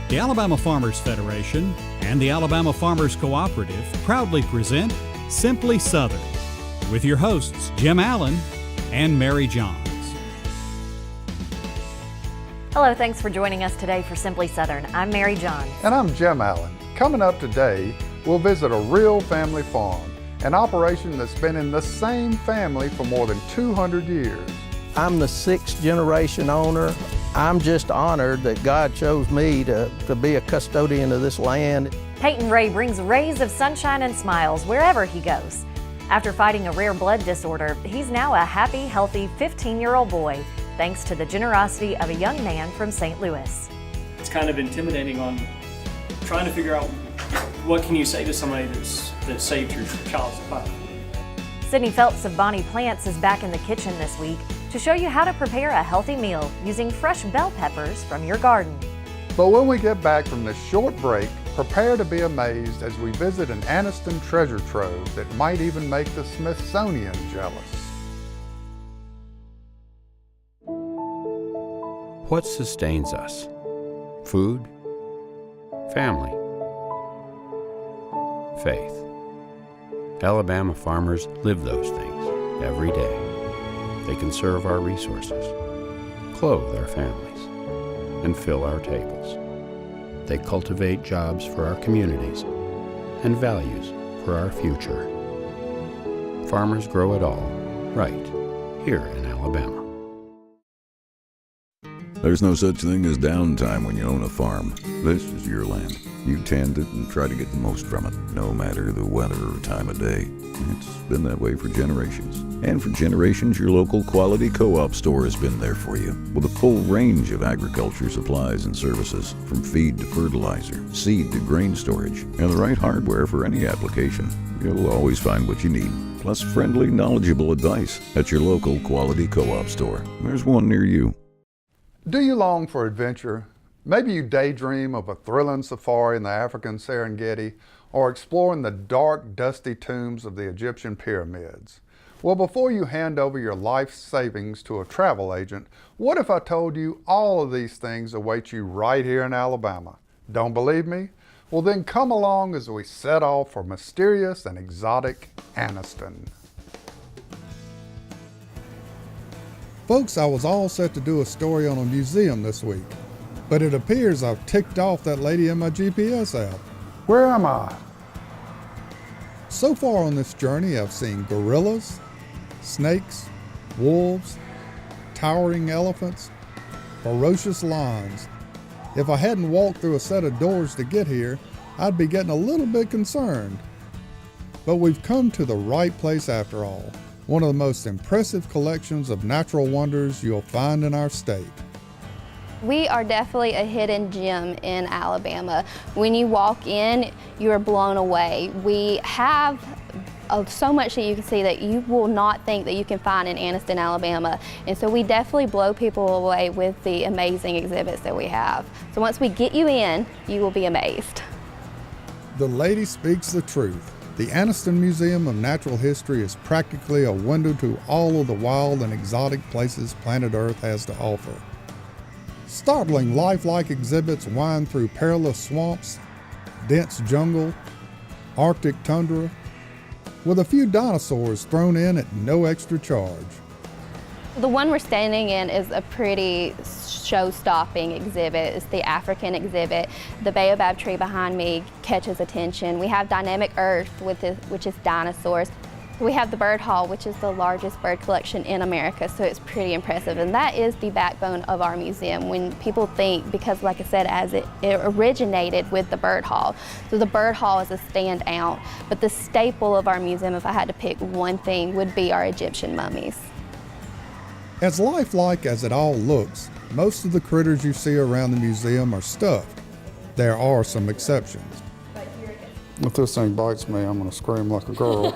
The Alabama Farmers Federation and the Alabama Farmers Cooperative proudly present Simply Southern with your hosts Jim Allen and Mary Johns. Hello, thanks for joining us today for Simply Southern. I'm Mary Johns. And I'm Jim Allen. Coming up today, we'll visit a real family farm, an operation that's been in the same family for more than 200 years. I'm the 6th generation owner. I'm just honored that God chose me to be a custodian of this land. Peyton Ray brings rays of sunshine and smiles wherever he goes. After fighting a rare blood disorder, he's now a happy, healthy 15-year-old boy, thanks to the generosity of a young man from St. Louis. It's kind of intimidating on trying to figure out what can you say to somebody that saved your child's life. Sidney Phelps of Bonnie Plants is back in the kitchen this week to show you how to prepare a healthy meal using fresh bell peppers from your garden. But when we get back from this short break, prepare to be amazed as we visit an Anniston treasure trove that might even make the Smithsonian jealous. What sustains us? Food? Family? Faith. Alabama farmers live those things every day. They conserve our resources, clothe our families, and fill our tables. They cultivate jobs for our communities and values for our future. Farmers grow it all, right here in Alabama. There's no such thing as downtime when you own a farm. This is your land. You tend it and try to get the most from it, no matter the weather or time of day. It's been that way for generations. And for generations, your local quality co-op store has been there for you, with a full range of agriculture supplies and services, from feed to fertilizer, seed to grain storage, and the right hardware for any application. You'll always find what you need, plus friendly, knowledgeable advice at your local quality co-op store. There's one near you. Do you long for adventure? Maybe you daydream of a thrilling safari in the African Serengeti or exploring the dark, dusty tombs of the Egyptian pyramids. Well, before you hand over your life savings to a travel agent, what if I told you all of these things await you right here in Alabama? Don't believe me? Well, then come along as we set off for mysterious and exotic Anniston. Folks, I was all set to do a story on a museum this week, but it appears I've ticked off that lady in my GPS app. Where am I? So far on this journey, I've seen gorillas, snakes, wolves, towering elephants, ferocious lions. If I hadn't walked through a set of doors to get here, I'd be getting a little bit concerned. But we've come to the right place after all. One of the most impressive collections of natural wonders you'll find in our state. We are definitely a hidden gem in Alabama. When you walk in, you are blown away. We have so much that you can see that you will not think that you can find in Anniston, Alabama. And so we definitely blow people away with the amazing exhibits that we have. So once we get you in, you will be amazed. The lady speaks the truth. The Anniston Museum of Natural History is practically a window to all of the wild and exotic places planet Earth has to offer. Startling lifelike exhibits wind through perilous swamps, dense jungle, Arctic tundra, with a few dinosaurs thrown in at no extra charge. The one we're standing in is a pretty show-stopping exhibit. It's the African exhibit. The baobab tree behind me catches attention. We have Dynamic Earth, which is dinosaurs. We have the Bird Hall, which is the largest bird collection in America, so it's pretty impressive. And that is the backbone of our museum. When people think, because like I said, as it originated with the Bird Hall. So the Bird Hall is a standout, but the staple of our museum, if I had to pick one thing, would be our Egyptian mummies. As lifelike as it all looks, most of the critters you see around the museum are stuffed. There are some exceptions. If this thing bites me, I'm gonna scream like a girl.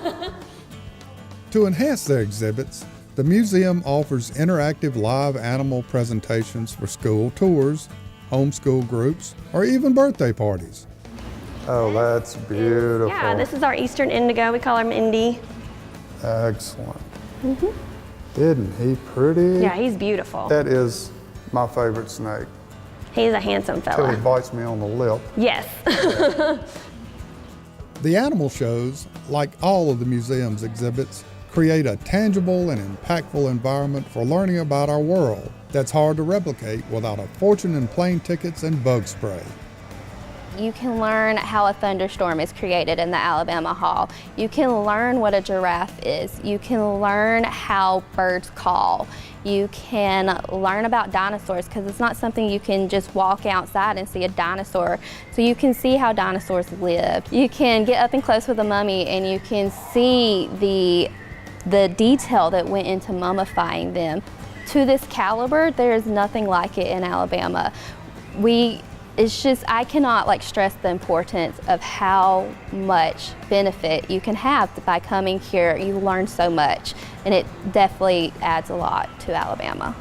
To enhance their exhibits, the museum offers interactive live animal presentations for school tours, homeschool groups, or even birthday parties. Oh, that's beautiful. Yeah, this is our Eastern indigo. We call him Indy. Excellent. Isn't he pretty? Yeah, he's beautiful. That is my favorite snake. He's a handsome Till he fella. bites me on the lip. Yes. The animal shows, like all of the museum's exhibits, create a tangible and impactful environment for learning about our world that's hard to replicate without a fortune in plane tickets and bug spray. You can learn how a thunderstorm is created in the Alabama Hall. You can learn what a giraffe is. You can learn how birds call. You can learn about dinosaurs because it's not something you can just walk outside and see a dinosaur. So you can see how dinosaurs lived. You can get up and close with a mummy and you can see the detail that went into mummifying them. To this caliber, there is nothing like it in Alabama. I cannot stress the importance of how much benefit you can have by coming here. You learn so much, and it definitely adds a lot to Alabama.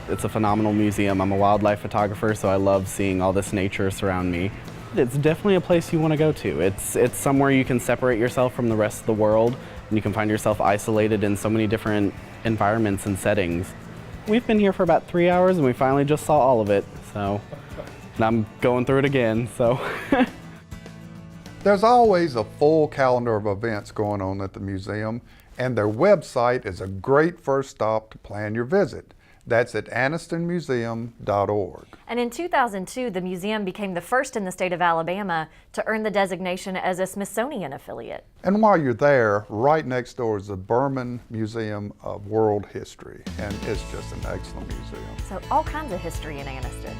It's a phenomenal museum. I'm a wildlife photographer, so I love seeing all this nature surround me. It's definitely a place you want to go to. It's somewhere you can separate yourself from the rest of the world, and you can find yourself isolated in so many different environments and settings. We've been here for about 3 hours, and we finally just saw all of it, so. And I'm going through it again, so. There's always a full calendar of events going on at the museum, and their website is a great first stop to plan your visit. That's at annistonmuseum.org. And in 2002, the museum became the first in the state of Alabama to earn the designation as a Smithsonian affiliate. And while you're there, right next door is the Berman Museum of World History, and it's just an excellent museum. So all kinds of history in Anniston.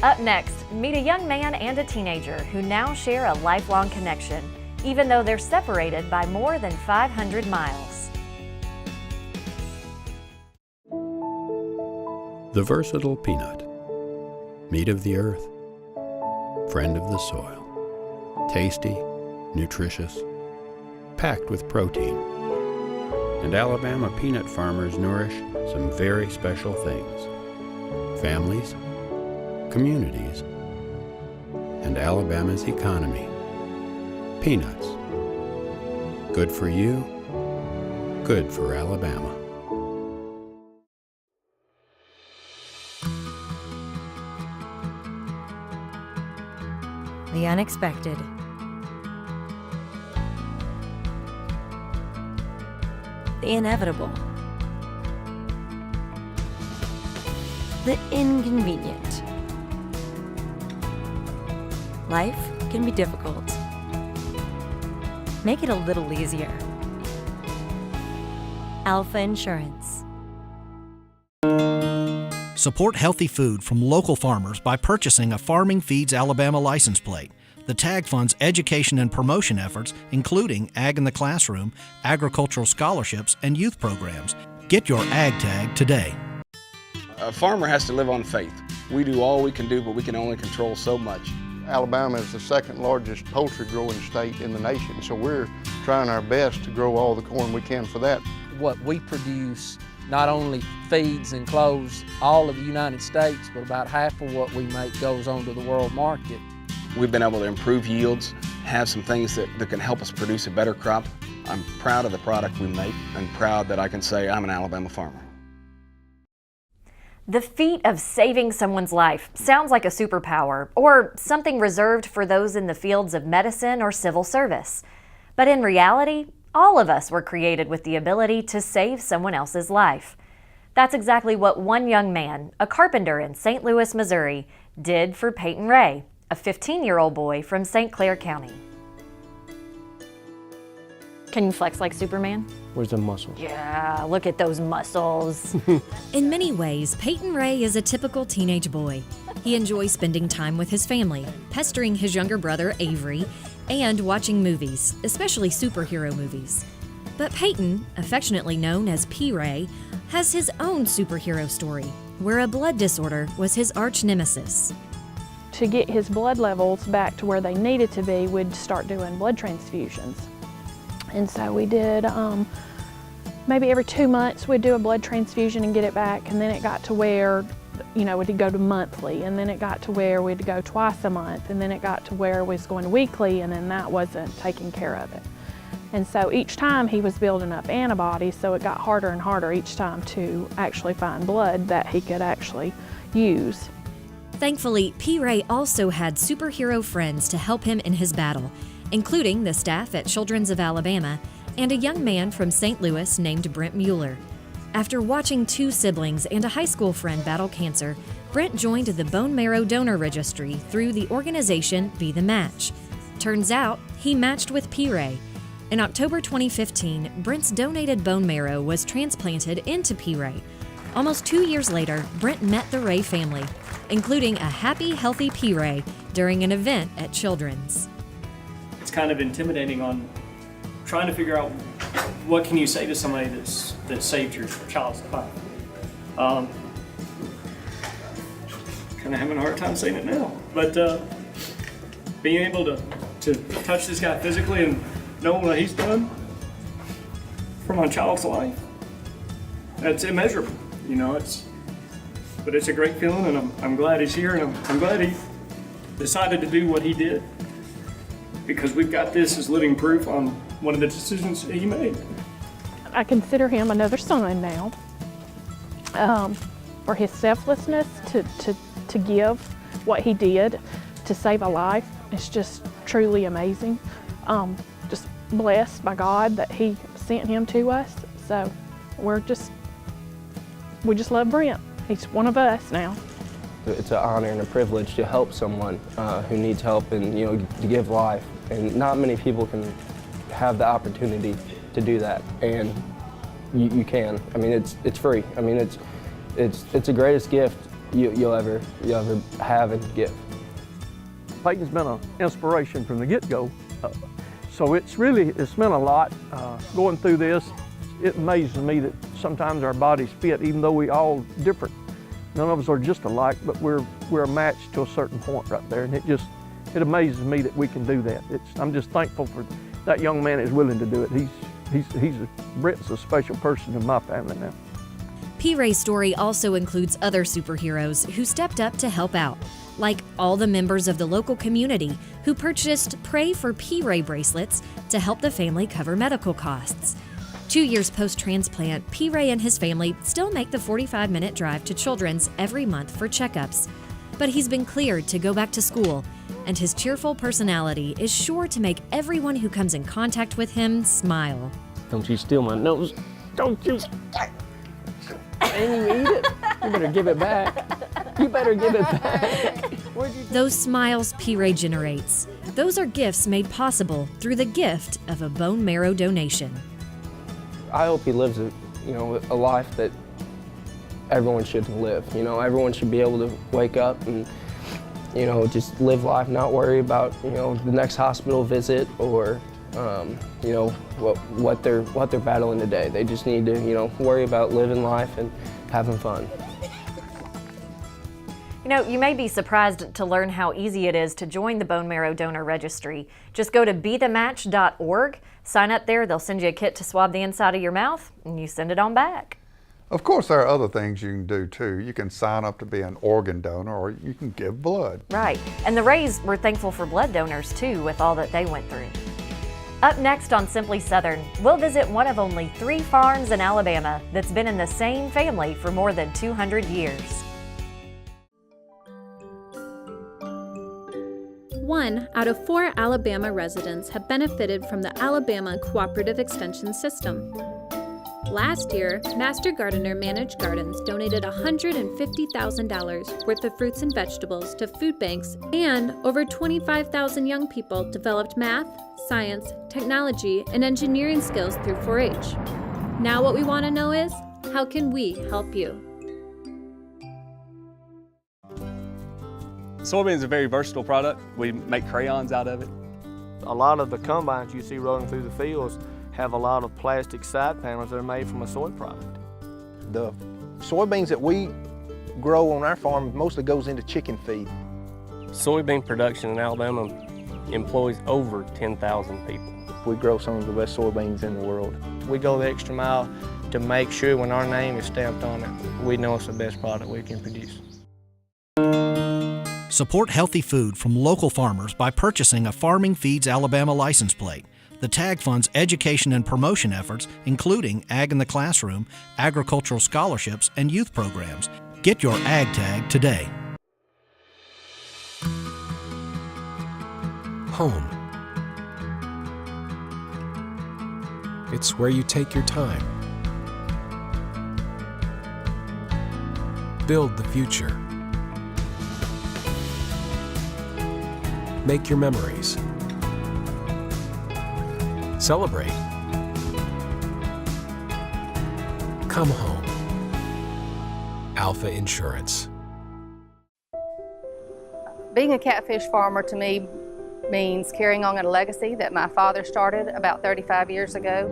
Up next, meet a young man and a teenager who now share a lifelong connection, even though they're separated by more than 500 miles. The versatile peanut, meat of the earth, friend of the soil, tasty, nutritious, packed with protein. And Alabama peanut farmers nourish some very special things: families, communities, and Alabama's economy. Peanuts. Good for you, good for Alabama. The unexpected. The inevitable. The inconvenient. Life can be difficult. Make it a little easier. Alpha Insurance. Support healthy food from local farmers by purchasing a Farming Feeds Alabama license plate. The tag funds education and promotion efforts, including Ag in the Classroom, agricultural scholarships, and youth programs. Get your Ag tag today. A farmer has to live on faith. We do all we can do, but we can only control so much. Alabama is the second largest poultry growing state in the nation, so we're trying our best to grow all the corn we can for that. What we produce not only feeds and clothes all of the United States, but about half of what we make goes on to the world market. We've been able to improve yields, have some things that can help us produce a better crop. I'm proud of the product we make and proud that I can say I'm an Alabama farmer. The feat of saving someone's life sounds like a superpower or something reserved for those in the fields of medicine or civil service. But in reality, all of us were created with the ability to save someone else's life. That's exactly what one young man, a carpenter in St. Louis, Missouri, did for Peyton Ray, a 15-year-old boy from St. Clair County. Can you flex like Superman? Where's the muscles? Yeah, look at those muscles. In many ways, Peyton Ray is a typical teenage boy. He enjoys spending time with his family, pestering his younger brother Avery, and watching movies, especially superhero movies. But Peyton, affectionately known as P-Ray, has his own superhero story, where a blood disorder was his arch nemesis. To get his blood levels back to where they needed to be, we'd start doing blood transfusions. And so we did, maybe every 2 months we'd do a blood transfusion and get it back, and then it got to where, we'd go to monthly, and then it got to where we'd go twice a month, and then it got to where we was going weekly, and then that wasn't taking care of it. And so each time he was building up antibodies, so it got harder and harder each time to actually find blood that he could actually use. Thankfully, P. Ray also had superhero friends to help him in his battle, including the staff at Children's of Alabama and a young man from St. Louis named Brent Mueller. After watching 2 siblings and a high school friend battle cancer, Brent joined the bone marrow donor registry through the organization Be the Match. Turns out, he matched with P. Ray. In October 2015, Brent's donated bone marrow was transplanted into P. Ray. Almost 2 years later, Brent met the Ray family, including a happy, healthy P. Ray during an event at Children's. It's kind of intimidating on trying to figure out what can you say to somebody that saved your child's life. Kind of having a hard time saying it now, but being able to touch this guy physically and know what he's done for my child's life, that's immeasurable. You know, but it's a great feeling, and I'm glad he's here, and I'm glad he decided to do what he did, because we've got this as living proof on one of the decisions he made. I consider him another son now. For his selflessness to give what he did to save a life, it's just truly amazing. Just blessed by God that he sent him to us. So we just love Brent. He's one of us now. It's an honor and a privilege to help someone who needs help and to give life. And not many people can have the opportunity to do that, and you can. I mean, it's free. I mean, it's the greatest gift you'll ever have and give. Peyton's been an inspiration from the get-go, so it's meant a lot going through this. It amazes me that sometimes our bodies fit, even though we all different. None of us are just alike, but we're a match to a certain point right there, and it amazes me that we can do that. I'm just thankful for that young man is willing to do it. Brent's a special person in my family now. P. Ray's story also includes other superheroes who stepped up to help out, like all the members of the local community who purchased Pray for P. Ray bracelets to help the family cover medical costs. 2 years post-transplant, P. Ray and his family still make the 45-minute drive to Children's every month for checkups. But he's been cleared to go back to school, and his cheerful personality is sure to make everyone who comes in contact with him smile. Don't you steal my nose. Don't you. And you eat it. You better give it back. You better give it back. Those smiles P. Ray generates, those are gifts made possible through the gift of a bone marrow donation. I hope he lives a life that everyone should live. Everyone should be able to wake up and just live life, not worry about the next hospital visit or what they're battling today. They just need to worry about living life and having fun. You may be surprised to learn how easy it is to join the Bone Marrow Donor Registry. Just go to bethematch.org, sign up there, they'll send you a kit to swab the inside of your mouth, and you send it on back. Of course, there are other things you can do too. You can sign up to be an organ donor, or you can give blood. Right, and the Rays were thankful for blood donors too, with all that they went through. Up next on Simply Southern, we'll visit one of only 3 farms in Alabama that's been in the same family for more than 200 years. 1 out of 4 Alabama residents have benefited from the Alabama Cooperative Extension System. Last year, Master Gardener Managed Gardens donated $150,000 worth of fruits and vegetables to food banks, and over 25,000 young people developed math, science, technology, and engineering skills through 4-H. Now what we want to know is, how can we help you? Soybean is a very versatile product. We make crayons out of it. A lot of the combines you see rolling through the fields have a lot of plastic side panels that are made from a soy product. The soybeans that we grow on our farm mostly goes into chicken feed. Soybean production in Alabama employs over 10,000 people. We grow some of the best soybeans in the world. We go the extra mile to make sure when our name is stamped on it, we know it's the best product we can produce. Support healthy food from local farmers by purchasing a Farming Feeds Alabama license plate. The tag funds education and promotion efforts, including Ag in the Classroom, agricultural scholarships, and youth programs. Get your Ag Tag today. home. It's where you take your time. Build the future. Make your memories. Celebrate. Come home. Alpha Insurance. Being a catfish farmer to me means carrying on a legacy that my father started about 35 years ago.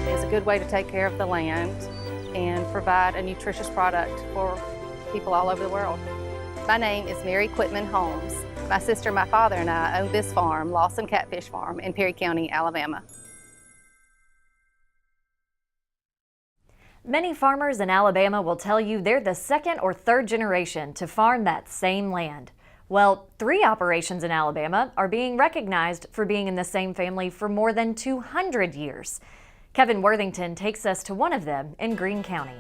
It's a good way to take care of the land and provide a nutritious product for people all over the world. My name is Mary Quitman Holmes. My sister, my father, and I own this farm, Lawson Catfish Farm, in Perry County, Alabama. Many farmers in Alabama will tell you they're the second or third generation to farm that same land. Well, 3 operations in Alabama are being recognized for being in the same family for more than 200 years. Kevin Worthington takes us to one of them in Greene County.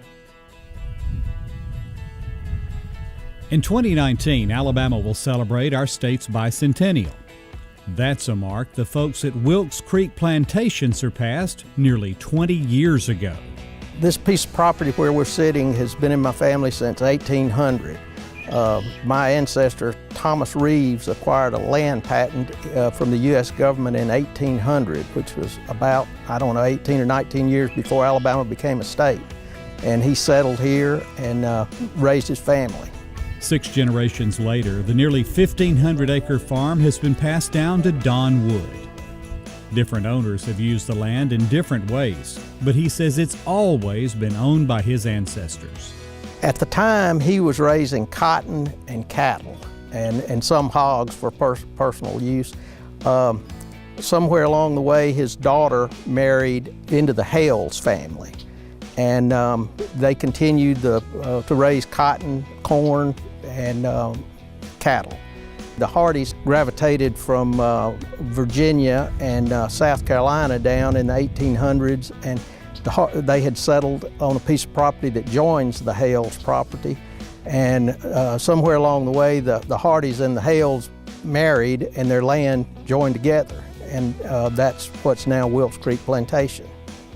In 2019, Alabama will celebrate our state's bicentennial. That's a mark the folks at Wilkes Creek Plantation surpassed nearly 20 years ago. This piece of property where we're sitting has been in my family since 1800. My ancestor, Thomas Reeves, acquired a land patent from the U.S. government in 1800, which was about, 18 or 19 years before Alabama became a state. And he settled here and raised his family. 6 generations later, the nearly 1,500-acre farm has been passed down to Don Wood. Different owners have used the land in different ways, but he says it's always been owned by his ancestors. At the time, he was raising cotton and cattle and some hogs for personal use. Somewhere along the way, his daughter married into the Hales family, and they continued to raise cotton, corn, and cattle. The Hardys gravitated from Virginia and South Carolina down in the 1800s, and they had settled on a piece of property that joins the Hales property. And somewhere along the way, the Hardys and the Hales married and their land joined together. And that's what's now Wilkes Creek Plantation.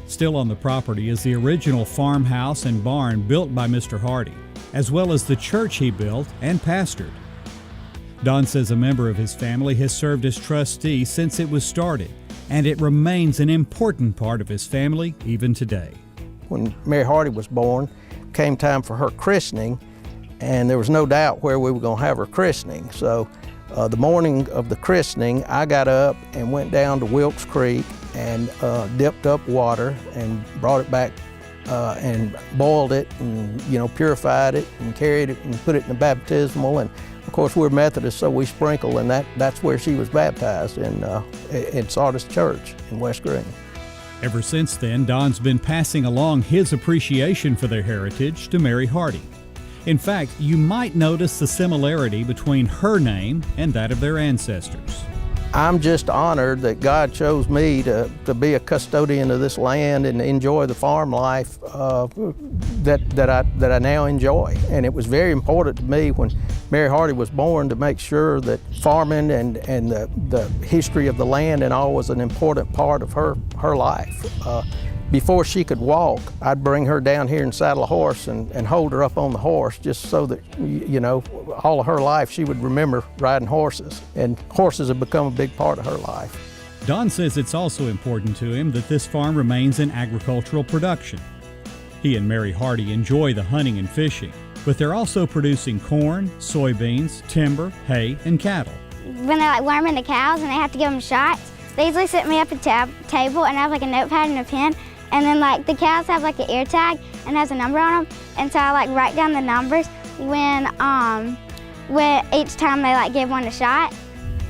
Still on the property is the original farmhouse and barn built by Mr. Hardy, as well as the church he built and pastored. Don says a member of his family has served as trustee since it was started, and it remains an important part of his family even today. When Mary Hardy was born, came time for her christening, and there was no doubt where we were going to have her christening. So the morning of the christening, I got up and went down to Wilkes Creek and dipped up water and brought it back and boiled it and purified it and carried it and put it in the baptismal. And of course, we're Methodists, so we sprinkle, and that's where she was baptized in Sardis Church in West Greene. Ever since then, Don's been passing along his appreciation for their heritage to Mary Hardy. In fact, you might notice the similarity between her name and that of their ancestors. I'm just honored that God chose me to be a custodian of this land and enjoy the farm life that I now enjoy. And it was very important to me when Mary Hardy was born to make sure that farming and the history of the land and all was an important part of her life. Before she could walk, I'd bring her down here and saddle a horse and hold her up on the horse just so that, all of her life she would remember riding horses. And horses have become a big part of her life. Don says it's also important to him that this farm remains in agricultural production. He and Mary Hardy enjoy the hunting and fishing, but they're also producing corn, soybeans, timber, hay, and cattle. When they're worming the cows and they have to give them shots, they usually sit me up at a table and I have a notepad and a pen. And then the cows have an ear tag and has a number on them. And so I write down the numbers when each time they give one a shot.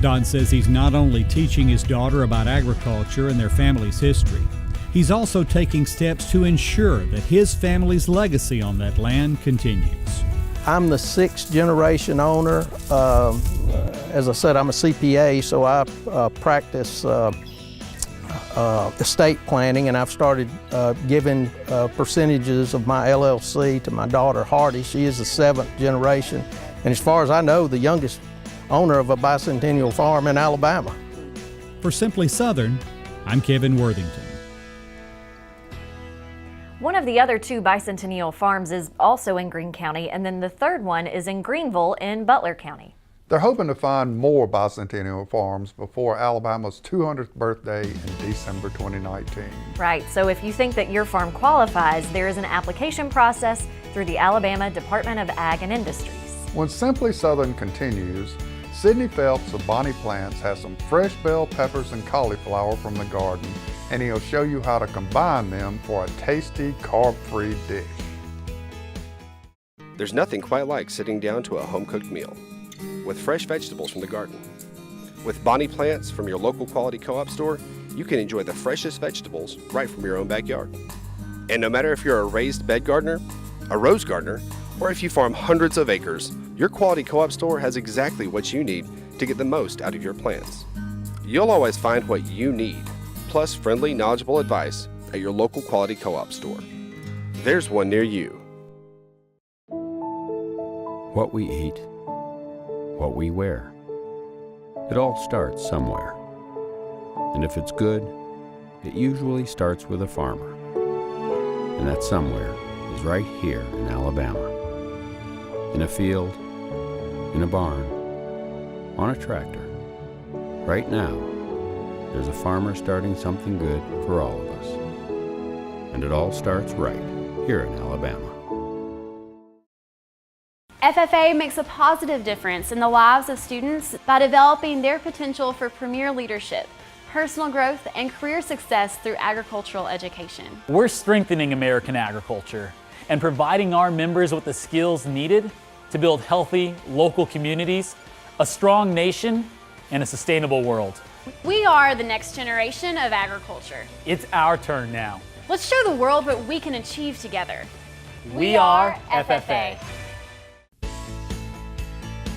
Don says he's not only teaching his daughter about agriculture and their family's history, he's also taking steps to ensure that his family's legacy on that land continues. I'm the 6th generation owner. As I said, I'm a CPA, so I practice estate planning, and I've started giving percentages of my LLC to my daughter Hardy. She is the 7th generation, and as far as I know, the youngest owner of a bicentennial farm in Alabama. For Simply Southern, I'm Kevin Worthington. One of the other 2 bicentennial farms is also in Greene County, and then the third one is in Greenville in Butler County. They're hoping to find more bicentennial farms before Alabama's 200th birthday in December 2019. Right, so if you think that your farm qualifies, there is an application process through the Alabama Department of Ag and Industries. When Simply Southern continues, Sidney Phelps of Bonnie Plants has some fresh bell peppers and cauliflower from the garden, and he'll show you how to combine them for a tasty, carb-free dish. There's nothing quite like sitting down to a home-cooked meal with fresh vegetables from the garden. With Bonnie Plants from your local quality co-op store, you can enjoy the freshest vegetables right from your own backyard. And no matter if you're a raised bed gardener, a rose gardener, or if you farm hundreds of acres, your quality co-op store has exactly what you need to get the most out of your plants. You'll always find what you need, plus friendly, knowledgeable advice at your local quality co-op store. There's one near you. What we eat, what we wear. It all starts somewhere. And if it's good, it usually starts with a farmer. And that somewhere is right here in Alabama. In a field, in a barn, on a tractor. Right now, there's a farmer starting something good for all of us. And it all starts right here in Alabama. FFA makes a positive difference in the lives of students by developing their potential for premier leadership, personal growth, and career success through agricultural education. We're strengthening American agriculture and providing our members with the skills needed to build healthy local communities, a strong nation, and a sustainable world. We are the next generation of agriculture. It's our turn now. Let's show the world what we can achieve together. We are FFA.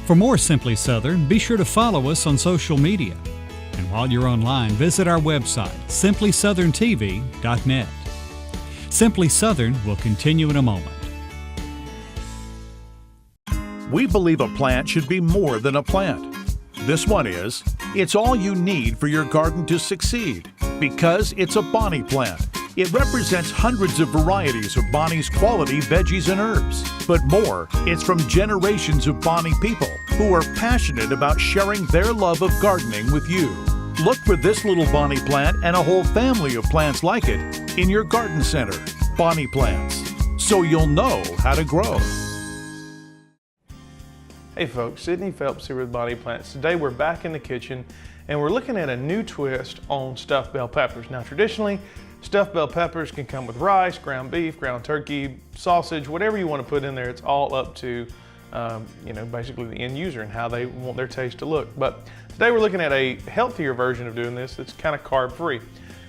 For more Simply Southern, be sure to follow us on social media. And while you're online, visit our website, simplysouthern.tv.net. Simply Southern will continue in a moment. We believe a plant should be more than a plant. This one is. It's all you need for your garden to succeed because it's a Bonnie plant. It represents hundreds of varieties of Bonnie's quality veggies and herbs. But more, it's from generations of Bonnie people who are passionate about sharing their love of gardening with you. Look for this little Bonnie plant and a whole family of plants like it in your garden center. Bonnie Plants, so you'll know how to grow. Hey folks, Sidney Phelps here with Bonnie Plants. Today we're back in the kitchen and we're looking at a new twist on stuffed bell peppers. Now traditionally, stuffed bell peppers can come with rice, ground beef, ground turkey, sausage, whatever you want to put in there. It's all up to basically the end user and how they want their taste to look. But today we're looking at a healthier version of doing this that's kind of carb free.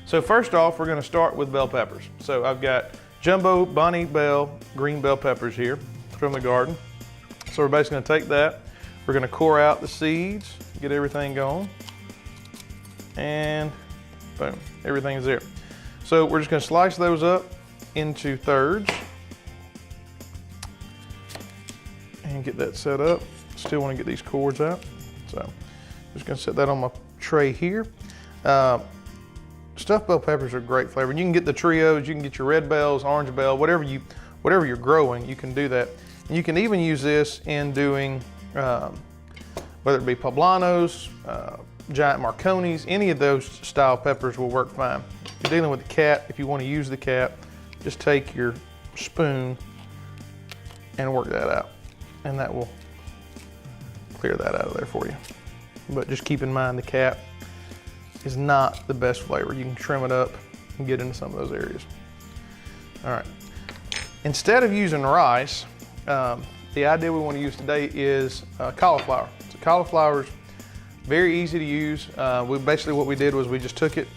So first off, we're going to start with bell peppers. So I've got jumbo Bonnie Bell green bell peppers here from the garden. So we're basically going to take that, we're going to core out the seeds, get everything going, and boom, everything's there. So we're just going to slice those up into thirds and get that set up. Still want to get these cores out. So I'm just going to set that on my tray here. Stuffed bell peppers are a great flavor. You can get the trios, you can get your red bells, orange bell, whatever you're growing, you can do that. And you can even use this in doing, whether it be poblanos, giant marconis, any of those style peppers will work fine. If you're dealing with the cat, if you want to use the cat, just take your spoon and work that out. And that will clear that out of there for you. But just keep in mind the cat is not the best flavor. You can trim it up and get into some of those areas. All right. Instead of using rice, the idea we want to use today is cauliflower. So cauliflower is very easy to use. Basically what we did was we just took it,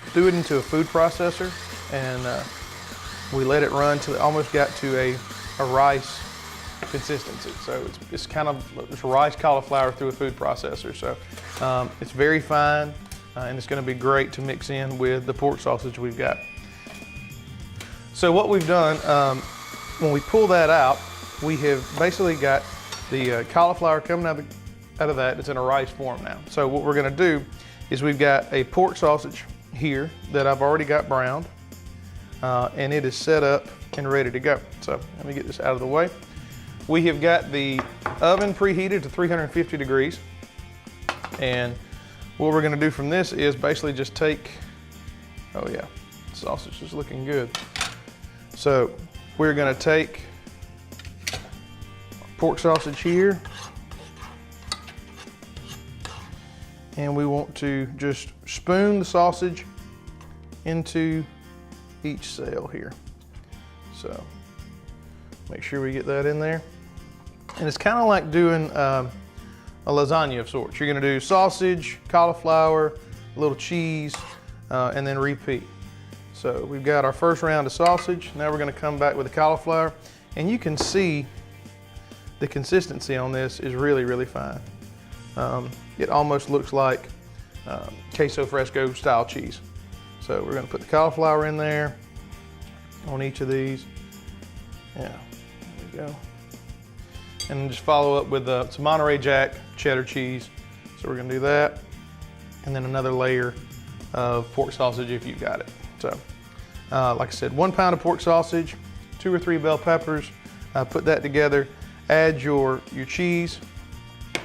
threw it into a food processor, and we let it run till it almost got to a rice consistency. So it's kind of rice cauliflower through a food processor. So it's very fine. and it's going to be great to mix in with the pork sausage we've got. So what we've done, when we pull that out, we have basically got the cauliflower coming out of that. It's in a rice form now. So what we're going to do is we've got a pork sausage here that I've already got browned, and it is set up and ready to go. So let me get this out of the way. We have got the oven preheated to 350 degrees, and what we're going to do from this is basically just take, oh yeah, sausage is looking good. So we're going to take pork sausage here, and we want to just spoon the sausage into each cell here. So make sure we get that in there. And it's kind of like doing a lasagna of sorts. You're going to do sausage, cauliflower, a little cheese, and then repeat. So we've got our first round of sausage. Now we're going to come back with the cauliflower, and you can see the consistency on this is really, really fine. It almost looks like queso fresco style cheese. So we're going to put the cauliflower in there on each of these. Yeah, there we go. And just follow up with some Monterey Jack cheddar cheese. So we're going to do that, and then another layer of pork sausage if you've got it. So like I said, 1 pound of pork sausage, 2 or 3 bell peppers, put that together, add your cheese,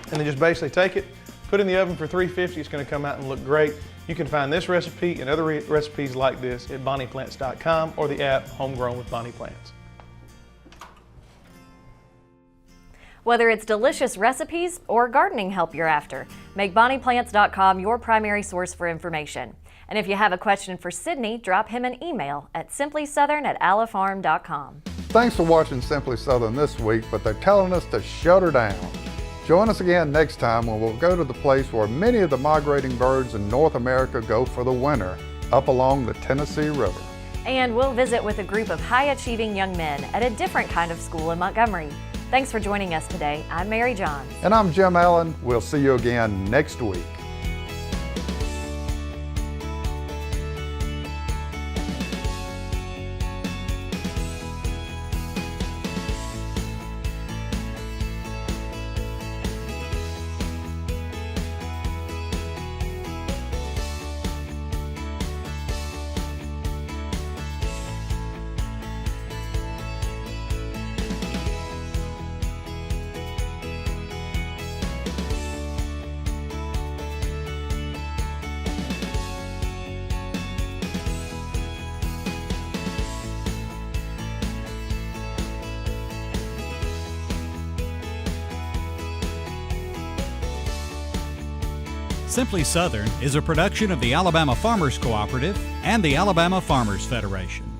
and then just basically take it, put it in the oven for 350. It's going to come out and look great. You can find this recipe and other recipes like this at bonnieplants.com or the app Homegrown with Bonnie Plants. Whether it's delicious recipes or gardening help you're after, make bonnieplants.com your primary source for information. And if you have a question for Sidney, drop him an email at simplysouthern@alafarm.com. Thanks for watching Simply Southern this week, but they're telling us to shut her down. Join us again next time when we'll go to the place where many of the migrating birds in North America go for the winter, up along the Tennessee River. And we'll visit with a group of high-achieving young men at a different kind of school in Montgomery. Thanks for joining us today. I'm Mary Johns. And I'm Jim Allen. We'll see you again next week. Simply Southern is a production of the Alabama Farmers Cooperative and the Alabama Farmers Federation.